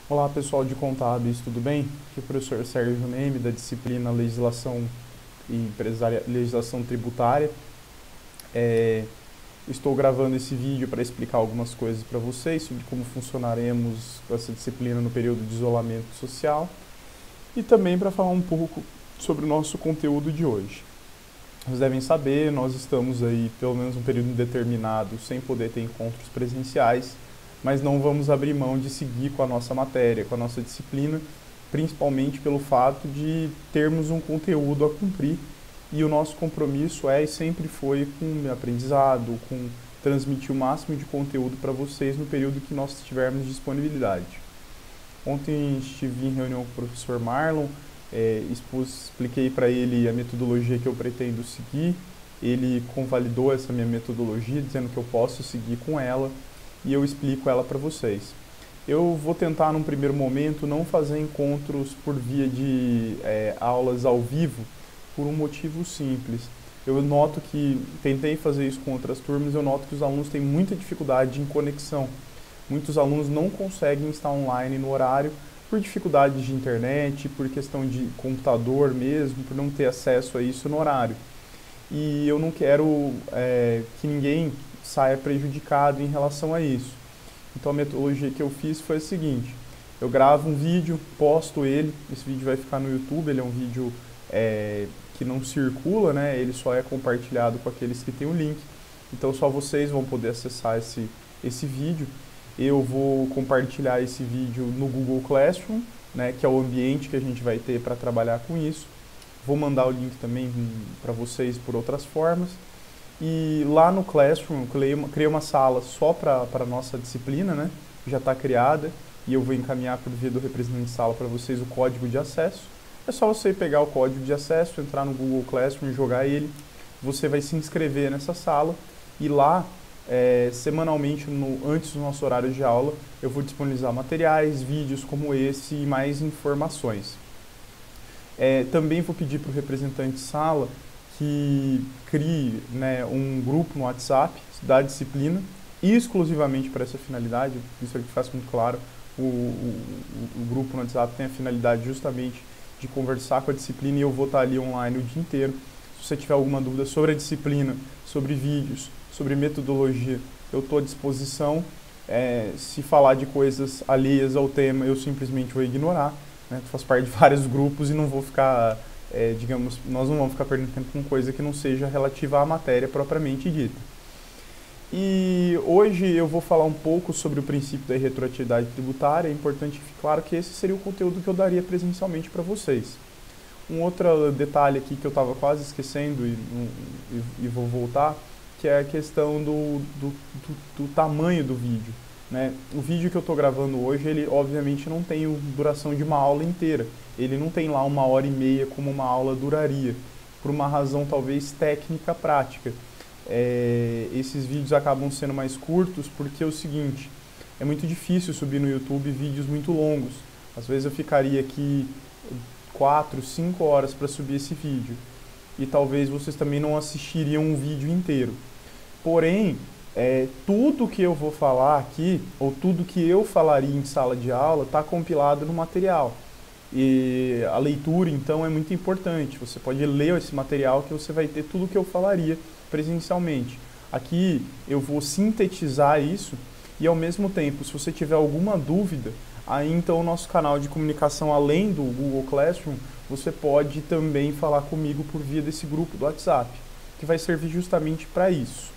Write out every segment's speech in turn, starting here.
Olá pessoal de Contábeis, tudo bem? Aqui é o professor Sérgio Neme, da disciplina Legislação Tributária. Estou gravando esse vídeo para explicar algumas coisas para vocês sobre como funcionaremos com essa disciplina no período de isolamento social e também para falar um pouco sobre o nosso conteúdo de hoje. Vocês devem saber, nós estamos aí pelo menos um período indeterminado sem poder ter encontros presenciais, mas não vamos abrir mão de seguir com a nossa matéria, com a nossa disciplina, principalmente pelo fato de termos um conteúdo a cumprir e o nosso compromisso é e sempre foi com aprendizado, com transmitir o máximo de conteúdo para vocês no período que nós tivermos disponibilidade. Ontem estive em reunião com o professor Marlon, expliquei para ele a metodologia que eu pretendo seguir, ele convalidou essa minha metodologia, dizendo que eu posso seguir com ela e eu explico ela para vocês. Eu vou tentar, num primeiro momento, não fazer encontros por via de aulas ao vivo, por um motivo simples. Eu noto que, tentei fazer isso com outras turmas, eu noto que os alunos têm muita dificuldade em conexão. Muitos alunos não conseguem estar online no horário por dificuldades de internet, por questão de computador mesmo, por não ter acesso a isso no horário. E eu não quero que ninguém saia prejudicado em relação a isso. Então a metodologia que eu fiz foi a seguinte: eu gravo um vídeo, posto ele, esse vídeo vai ficar no YouTube, ele é um vídeo que não circula, né? Ele só é compartilhado com aqueles que têm o link, então só vocês vão poder acessar esse vídeo. Eu vou compartilhar esse vídeo no Google Classroom, né, que é o ambiente que a gente vai ter para trabalhar com isso. Vou mandar o link também para vocês por outras formas. E lá no Classroom eu criei uma sala só para a nossa disciplina, né? Já está criada e eu vou encaminhar por via do representante de sala para vocês o código de acesso. É só você pegar o código de acesso, entrar no Google Classroom, jogar ele, você vai se inscrever nessa sala e lá, semanalmente, antes do nosso horário de aula, eu vou disponibilizar materiais, vídeos como esse e mais informações. Também vou pedir para o representante de sala que crie, né, um grupo no WhatsApp da disciplina, exclusivamente para essa finalidade. Isso aqui fica muito claro. O grupo no WhatsApp tem a finalidade justamente de conversar com a disciplina e eu vou estar ali online o dia inteiro. Se você tiver alguma dúvida sobre a disciplina, sobre vídeos, sobre metodologia, eu estou à disposição. Se falar de coisas alheias ao tema, eu simplesmente vou ignorar. Né? Eu faço parte de vários grupos e não vou ficar, nós não vamos ficar perdendo tempo com coisa que não seja relativa à matéria propriamente dita. E hoje eu vou falar um pouco sobre o princípio da irretroatividade tributária. É importante que fique claro que esse seria o conteúdo que eu daria presencialmente para vocês. Um outro detalhe aqui que eu estava quase esquecendo e vou voltar, que é a questão do tamanho do vídeo. Né? O vídeo que eu estou gravando hoje, ele obviamente não tem duração de uma aula inteira. Ele não tem lá 1h30 como uma aula duraria, por uma razão talvez técnica prática. Esses vídeos acabam sendo mais curtos porque é o seguinte: é muito difícil subir no YouTube vídeos muito longos. Às vezes eu ficaria aqui 4, 5 horas para subir esse vídeo e talvez vocês também não assistiriam um vídeo inteiro. Porém, tudo que eu vou falar aqui, ou tudo que eu falaria em sala de aula, está compilado no material. E a leitura, então, é muito importante. Você pode ler esse material que você vai ter tudo o que eu falaria presencialmente. Aqui eu vou sintetizar isso e, ao mesmo tempo, se você tiver alguma dúvida, aí então o nosso canal de comunicação, além do Google Classroom, você pode também falar comigo por via desse grupo do WhatsApp, que vai servir justamente para isso.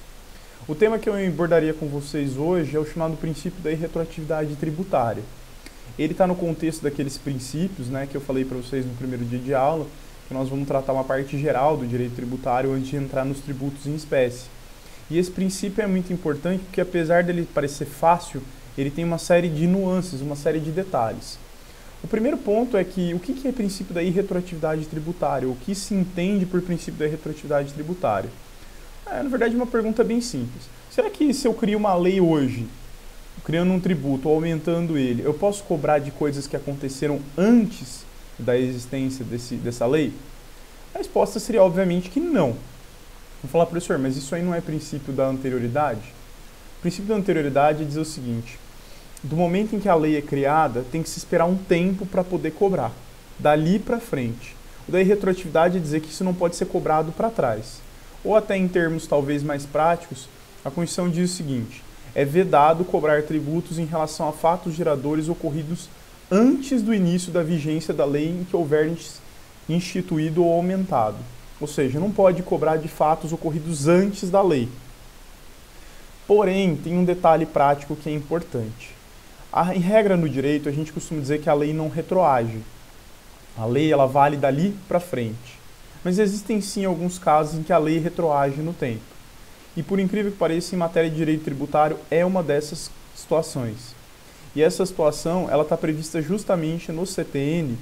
O tema que eu abordaria com vocês hoje é o chamado princípio da irretroatividade tributária. Ele está no contexto daqueles princípios, né, que eu falei para vocês no primeiro dia de aula, que nós vamos tratar uma parte geral do direito tributário antes de entrar nos tributos em espécie. E esse princípio é muito importante porque, apesar dele parecer fácil, ele tem uma série de nuances, uma série de detalhes. O primeiro ponto é que o que é o princípio da irretroatividade tributária? O que se entende por princípio da irretroatividade tributária? Na verdade, é uma pergunta bem simples. Será que se eu crio uma lei hoje, criando um tributo, aumentando ele, eu posso cobrar de coisas que aconteceram antes da existência dessa lei? A resposta seria obviamente que não. Vou falar, professor, mas isso aí não é princípio da anterioridade? O princípio da anterioridade diz o seguinte: do momento em que a lei é criada, tem que se esperar um tempo para poder cobrar, dali para frente. O da retroatividade é dizer que isso não pode ser cobrado para trás. Ou até em termos talvez mais práticos, a Constituição diz o seguinte: é vedado cobrar tributos em relação a fatos geradores ocorridos antes do início da vigência da lei em que houver instituído ou aumentado. Ou seja, não pode cobrar de fatos ocorridos antes da lei. Porém, tem um detalhe prático que é importante. Em regra no direito, a gente costuma dizer que a lei não retroage. A lei ela vale dali para frente. Mas existem sim alguns casos em que a lei retroage no tempo. E por incrível que pareça, em matéria de direito tributário, é uma dessas situações. E essa situação ela está prevista justamente no CTN,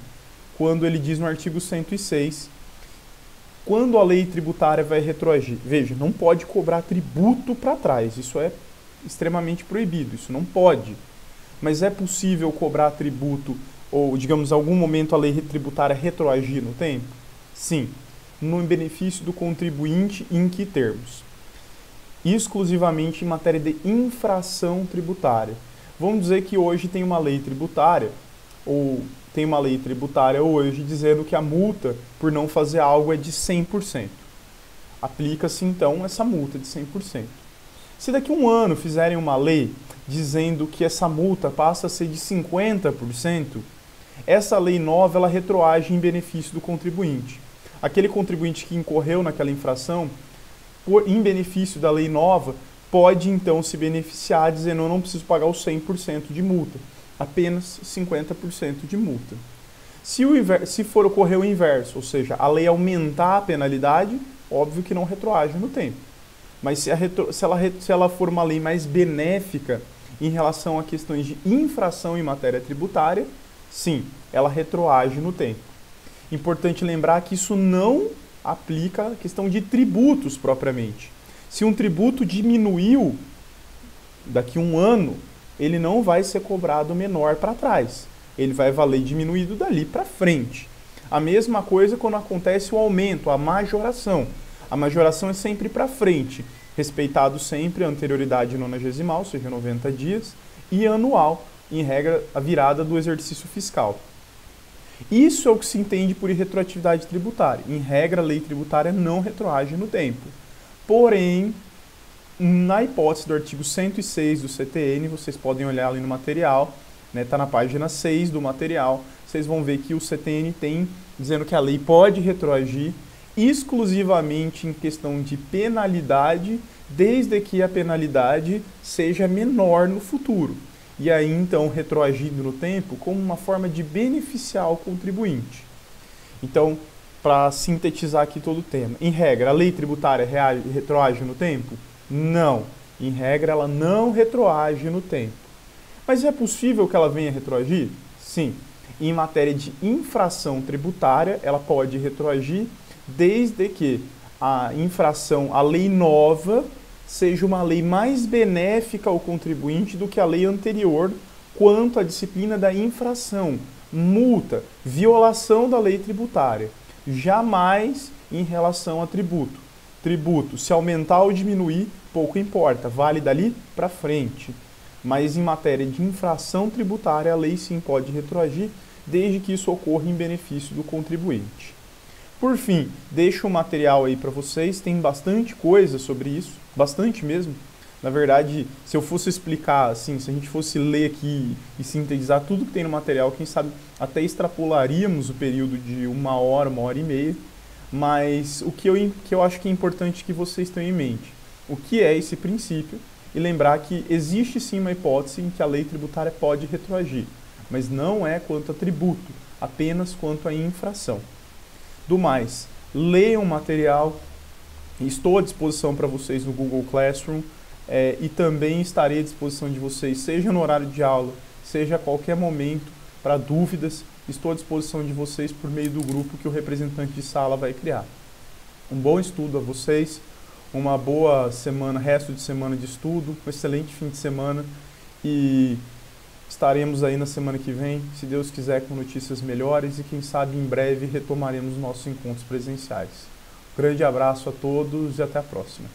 quando ele diz no artigo 106, quando a lei tributária vai retroagir. Veja, não pode cobrar tributo para trás, isso é extremamente proibido, isso não pode. Mas é possível cobrar tributo, ou digamos, em algum momento a lei tributária retroagir no tempo? Sim, no benefício do contribuinte em que termos? Exclusivamente em matéria de infração tributária. Vamos dizer que hoje tem uma lei tributária, ou tem uma lei tributária hoje dizendo que a multa por não fazer algo é de 100%. Aplica-se então essa multa de 100%. Se daqui a um ano fizerem uma lei dizendo que essa multa passa a ser de 50%, essa lei nova ela retroage em benefício do contribuinte. Aquele contribuinte que incorreu naquela infração, em benefício da lei nova, pode então se beneficiar dizendo: eu não preciso pagar os 100% de multa, apenas 50% de multa. Se for ocorrer o inverso, ou seja, a lei aumentar a penalidade, óbvio que não retroage no tempo. Mas se ela for uma lei mais benéfica em relação a questões de infração em matéria tributária, sim, ela retroage no tempo. Importante lembrar que isso não aplica a questão de tributos propriamente. Se um tributo diminuiu daqui a um ano, ele não vai ser cobrado menor para trás. Ele vai valer diminuído dali para frente. A mesma coisa quando acontece o aumento, a majoração. A majoração é sempre para frente, respeitado sempre a anterioridade nonagesimal, ou seja, 90 dias, e anual, em regra, a virada do exercício fiscal. Isso é o que se entende por irretroatividade tributária. Em regra, a lei tributária não retroage no tempo. Porém, na hipótese do artigo 106 do CTN, vocês podem olhar ali no material, tá na página 6 do material, vocês vão ver que o CTN tem dizendo que a lei pode retroagir exclusivamente em questão de penalidade, desde que a penalidade seja menor no futuro. E aí, então, retroagindo no tempo como uma forma de beneficiar o contribuinte. Então, para sintetizar aqui todo o tema, em regra, a lei tributária retroage no tempo? Não. Em regra, ela não retroage no tempo. Mas é possível que ela venha retroagir? Sim. Em matéria de infração tributária, ela pode retroagir desde que a infração, a lei nova, seja uma lei mais benéfica ao contribuinte do que a lei anterior quanto à disciplina da infração, multa, violação da lei tributária. Jamais em relação a tributo. Tributo, se aumentar ou diminuir, pouco importa, vale dali para frente. Mas em matéria de infração tributária, a lei sim pode retroagir, desde que isso ocorra em benefício do contribuinte. Por fim, deixo o material aí para vocês, tem bastante coisa sobre isso, bastante mesmo. Na verdade, se eu fosse explicar, assim, se a gente fosse ler aqui e sintetizar tudo que tem no material, quem sabe até extrapolaríamos o período de uma hora e meia. Mas o que eu acho que é importante que vocês tenham em mente, o que é esse princípio, e lembrar que existe sim uma hipótese em que a lei tributária pode retroagir, mas não é quanto a tributo, apenas quanto a infração. Do mais, leiam o material, estou à disposição para vocês no Google Classroom, e também estarei à disposição de vocês, seja no horário de aula, seja a qualquer momento, para dúvidas, estou à disposição de vocês por meio do grupo que o representante de sala vai criar. Um bom estudo a vocês, uma boa semana, resto de semana de estudo, um excelente fim de semana, e estaremos aí na semana que vem, se Deus quiser, com notícias melhores, e quem sabe em breve retomaremos nossos encontros presenciais. Grande abraço a todos e até a próxima.